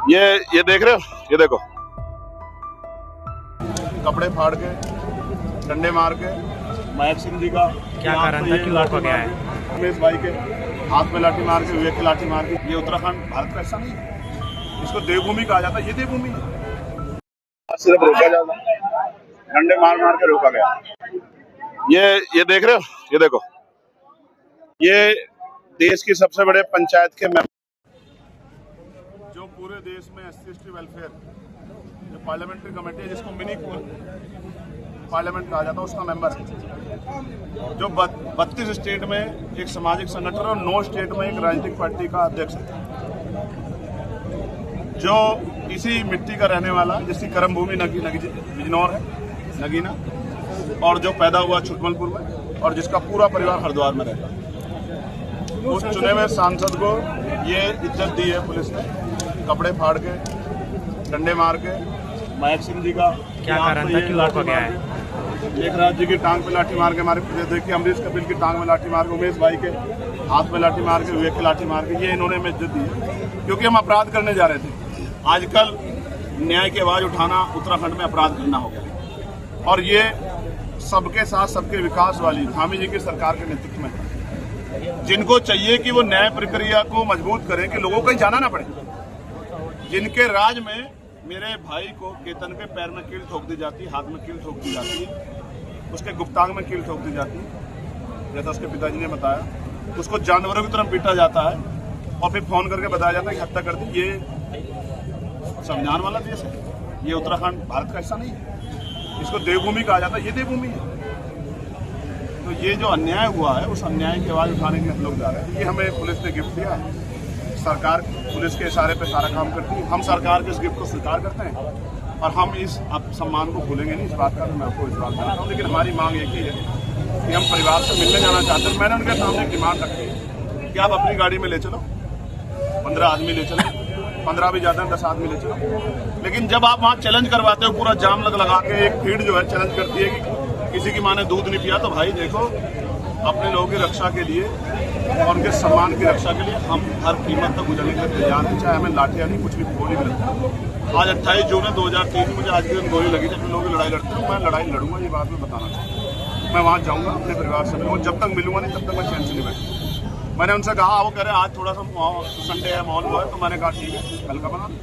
ये देख रहे हो, ये देखो, कपड़े फाड़ के, डंडे मार के, महेश सिंह जी का क्या कारण था, क्यों रोका गया है? उमेश भाई के हाथ में लाठी मार के, विवेक की लाठी मार के। ये उत्तराखंड भारत का हिस्सा नहीं है, इसको देवभूमि कहा जाता है। ये देवभूमि है, सिर्फ रोका जाता, डंडे मार मार के रोका गया। ये देख रहे हो, ये देखो, ये देश की सबसे बड़े पंचायत के मेंबर जो पूरे देश में एससी वेलफेयर जो पार्लियामेंट्री कमेटी है, जिसको मिनी पार्लियामेंट कहा जाता है, उसका मेंबर है। जो 32 स्टेट में एक सामाजिक संगठन और 9 स्टेट में एक राजनीतिक पार्टी का अध्यक्ष है। जो इसी मिट्टी का रहने वाला, जिसकी कर्म भूमि बिजनौर है, नगीना, और जो पैदा हुआ छुटमलपुर में, और जिसका पूरा परिवार हरिद्वार में रहता है। उस चुने हुए सांसद को ये इज्जत दी है पुलिस ने, कपड़े फाड़ के, डंडे मार के। महेश सिंह जी का क्या कारण था, क्यों रोका गया है? मेघराज जी की टांग पे लाठी मार के मारे, देखिए अमरीश कपिल की टांग में लाठी मार के, उमेश भाई के हाथ में लाठी मार के, विवेक की लाठी मार के। ये इन्होंने हमें इज्जत दी है, क्योंकि हम अपराध करने जा रहे थे। आजकल न्याय की आवाज उठाना उत्तराखंड में अपराध करना हो गया, और ये सबके साथ सबके विकास वाली धामी जी की सरकार के नेतृत्व में है। जिनको चाहिए कि वो न्याय प्रक्रिया को मजबूत करें, कि लोगों को कहीं जाना ना पड़े। जिनके राज में मेरे भाई को केतन के पैर में कील ठोक दी जाती, हाथ में कील ठोक दी जाती, उसके गुप्तांग में कील ठोक दी जाती, जैसा उसके पिताजी ने बताया। उसको जानवरों की तरह पीटा जाता है, और फिर फोन करके बताया जाता है कि हत्या कर दी। ये संविधान वाला देश है, ये उत्तराखंड भारत का हिस्सा नहीं है, इसको देवभूमि कहा जाता है। ये देवभूमि है। तो ये जो अन्याय हुआ है, उस अन्याय की आवाज उठाने के लिए हम लोग जा रहे हैं। ये हमें पुलिस ने गिफ्ट दिया है। सरकार पुलिस के इशारे पे सारा काम करती है। हम सरकार के इस गिफ्ट को स्वीकार करते हैं, और हम इस सम्मान को भूलेंगे नहीं। इस बात का मैं आपको विश्वास दिलाता हूँ। लेकिन हमारी मांग एक ही है कि हम परिवार से मिलने जाना चाहते हैं। मैंने उनके सामने एक डिमांड रखी है कि आप अपनी गाड़ी में ले चलो, 15 आदमी ले चलो, 15 भी ज्यादा, 10 आदमी ले चलो। लेकिन जब आप वहाँ चैलेंज करवाते हो, पूरा जाम लगा के, एक भीड़ जो है चैलेंज करती है कि किसी की माँ ने दूध नहीं पिया, तो भाई देखो, अपने लोगों की रक्षा के लिए और उनके सम्मान की रक्षा के लिए हम हर कीमत तक गुजरने के लिए तैयार हैं, चाहे हमें लाठियां नहीं, कुछ भी गोली भी लगती। आज 28 जून 2003 मुझे आज के दिन गोली लगी थी। अपने लोगों की लड़ाई लड़ते हूँ, मैं लड़ाई लड़ूंगा, ये बात मैं बताना चाहूँगा। मैं वहाँ जाऊँगा, अपने परिवार से मिलूंगा। जब तक मिलूंगा नहीं, तब तक मैं चैन से नहीं बैठूंगा। मैंने उनसे कहा, वो कह रहे आज थोड़ा सा संडे है, मॉल हुआ है, तो मैंने कहा ठीक है, कल का बना दो,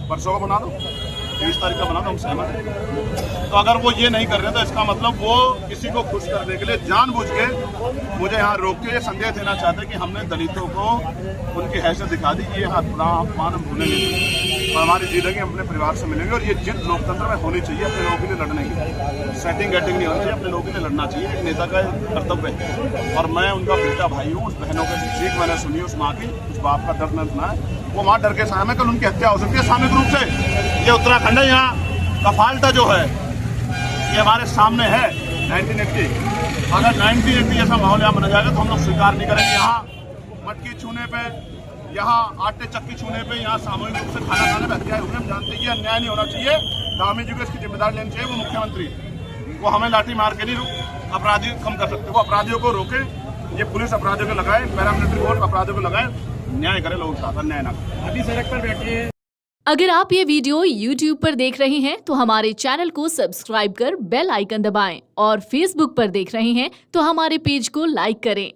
परसों का बना दो, 30 तारीख का बना दो, हम सहमत हैं। तो अगर वो ये नहीं कर रहे, तो इसका मतलब वो किसी को खुश करने के लिए जानबूझ के मुझे यहाँ रोक के ये संदेश देना चाहते हैं कि हमने दलितों को उनकी हैसियत दिखा दी। ये अपमान हम भूलेंगे, और हमारी जिंदगी हम अपने परिवार से मिलेंगे। और ये जिद लोकतंत्र में होनी चाहिए, अपने लोगों के लिए लड़ने की। सेटिंग गेटिंग नहीं होनी चाहिए, अपने लोगों के लिए लड़ना चाहिए। एक नेता का कर्तव्य है, और मैं उनका बेटा भाई हूँ। उस बहनों की चीख मैंने सुनी, उस माँ की, उस बाप का दर्द मैंने सुना है। वो माँ डर के सामने, कल उनकी हत्या हो सकती है सामूहिक रूप से। ये उत्तराखंड है, यहाँ कफालता जो है ये हमारे सामने है 1980। अगर 1980 जैसा माहौल यहाँ बना जाएगा, तो हम लोग स्वीकार नहीं करेंगे। यहाँ मटकी छूने पे, यहाँ आटे चक्की छूने पे, यहाँ सामूहिक रूप से खाना खाने पर हत्याएं हुए। हम जानते हैं ये अन्याय नहीं होना चाहिए। धामी जी को इसकी जिम्मेदारी लेनी चाहिए। वो मुख्यमंत्री, वो हमें लाठी मार के नहीं अपराधी कम कर सकते। वो अपराधियों को रोके, ये पुलिस अपराधियों को लगाए, पैरामिलिट्री फोर्स अपराधियों को लगाए, न्याय करे लोगों के साथ, अन्याय ना करे। अभी सड़क पर बैठिए। अगर आप ये वीडियो YouTube पर देख रहे हैं तो हमारे चैनल को सब्सक्राइब कर बेल आइकन दबाएं, और Facebook पर देख रहे हैं तो हमारे पेज को लाइक करें।